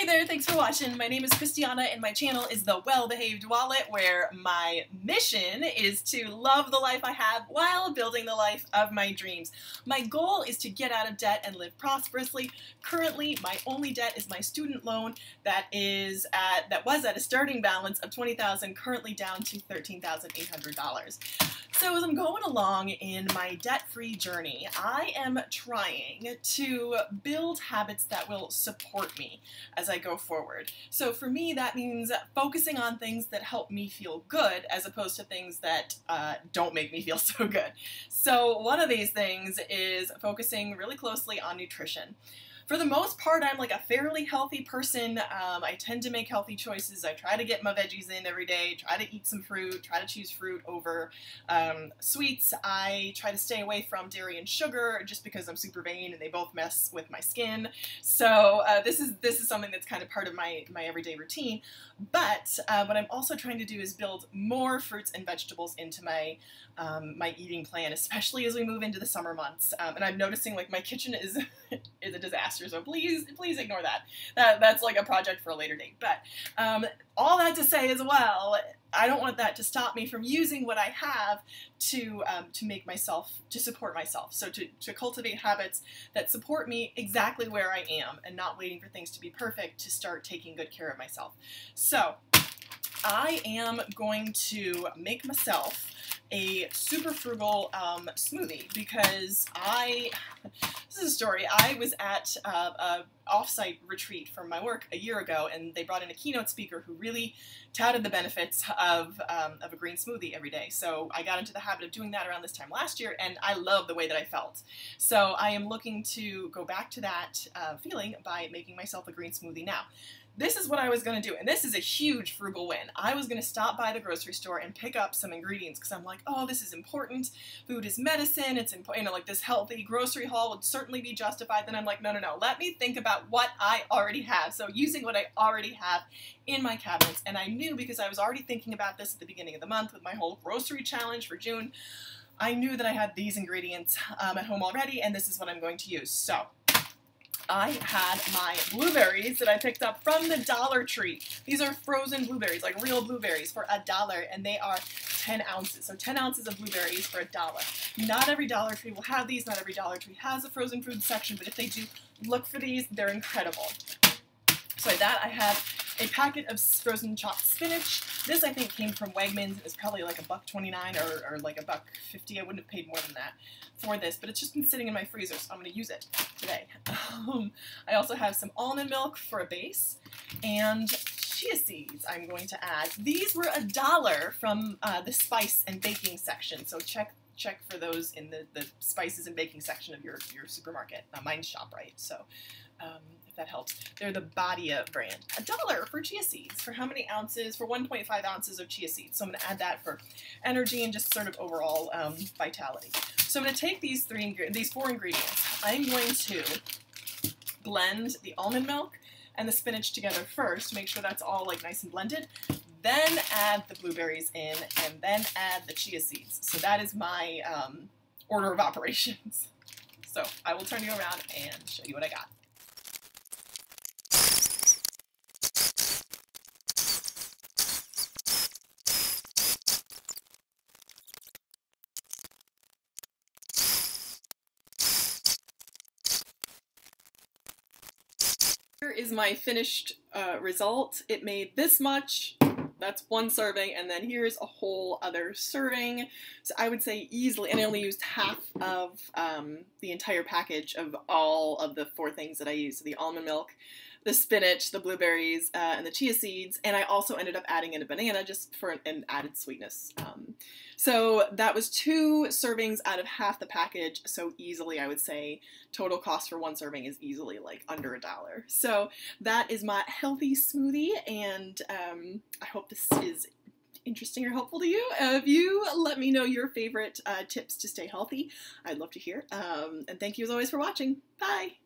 there, thanks for watching. My name is Christiana and my channel is The Well-Behaved Wallet, where my mission is to love the life I have while building the life of my dreams. My goal is to get out of debt and live prosperously. Currently, my only debt is my student loan that was at a starting balance of $20,000, currently down to $13,800. So as I'm going along in my debt-free journey, I am trying to build habits that will support me as I go forward. So for me, that means focusing on things that help me feel good as opposed to things that don't make me feel so good. So one of these things is focusing really closely on nutrition. For the most part, I'm like a fairly healthy person. I tend to make healthy choices. I try to get my veggies in every day, try to eat some fruit, try to choose fruit over sweets. I try to stay away from dairy and sugar just because I'm super vain and they both mess with my skin. So this is something that's kind of part of my everyday routine. But what I'm also trying to do is build more fruits and vegetables into my my eating plan, especially as we move into the summer months. And I'm noticing like my kitchen is a disaster. So please ignore that. That's like a project for a later date. But all that to say as well, I don't want that to stop me from using what I have to support myself. So to cultivate habits that support me exactly where I am and not waiting for things to be perfect to start taking good care of myself. So I am going to make myself a super frugal smoothie because this is a story. I was at a off-site retreat from my work a year ago, and they brought in a keynote speaker who really touted the benefits of a green smoothie every day. So I got into the habit of doing that around this time last year, and I love the way that I felt. So I am looking to go back to that feeling by making myself a green smoothie now. This is what I was going to do, and this is a huge frugal win. I was going to stop by the grocery store and pick up some ingredients because I'm like, oh, this is important. Food is medicine. It's important, you know, like this healthy grocery haul would certainly be justified. Then I'm like, no. Let me think about what I already have. So using what I already have in my cabinets, and I knew because I was already thinking about this at the beginning of the month with my whole grocery challenge for June, I knew that I had these ingredients at home already, and this is what I'm going to use. So I had my blueberries that I picked up from the Dollar Tree. These are frozen blueberries, like real blueberries, for $1, and they are 10 ounces. So 10 ounces of blueberries for $1. Not every Dollar Tree will have these. Not every Dollar Tree has a frozen food section, but if they do, look for these. They're incredible. So like that, I had a packet of frozen chopped spinach. This, I think, came from Wegmans. It was probably like $1.29 or like $1.50. I wouldn't have paid more than that for this, but it's just been sitting in my freezer, so I'm going to use it today. I also have some almond milk for a base, and chia seeds I'm going to add. These were $1 from the spice and baking section, so check for those in the spices and baking section of your supermarket. Mine's ShopRite, so if that helps. They're the Badia brand. $1 for chia seeds. For how many ounces? For 1.5 ounces of chia seeds. So I'm going to add that for energy and just sort of overall vitality. So I'm going to take these four ingredients. I'm going to blend the almond milk and the spinach together first, make sure that's all like nice and blended. Then add the blueberries in, and then add the chia seeds. So that is my order of operations. So I will turn you around and show you what I got. Here is my finished result. It made this much. That's one serving, and then here's a whole other serving. So I would say easily, and I only used half of the entire package of all of the four things that I used. So the almond milk, the spinach, the blueberries, and the chia seeds, and I also ended up adding in a banana just for an added sweetness. So that was 2 servings out of half the package, so easily I would say total cost for one serving is easily like under $1. So that is my healthy smoothie, and I hope this is interesting or helpful to you. If you let me know your favorite tips to stay healthy, I'd love to hear. And thank you as always for watching. Bye!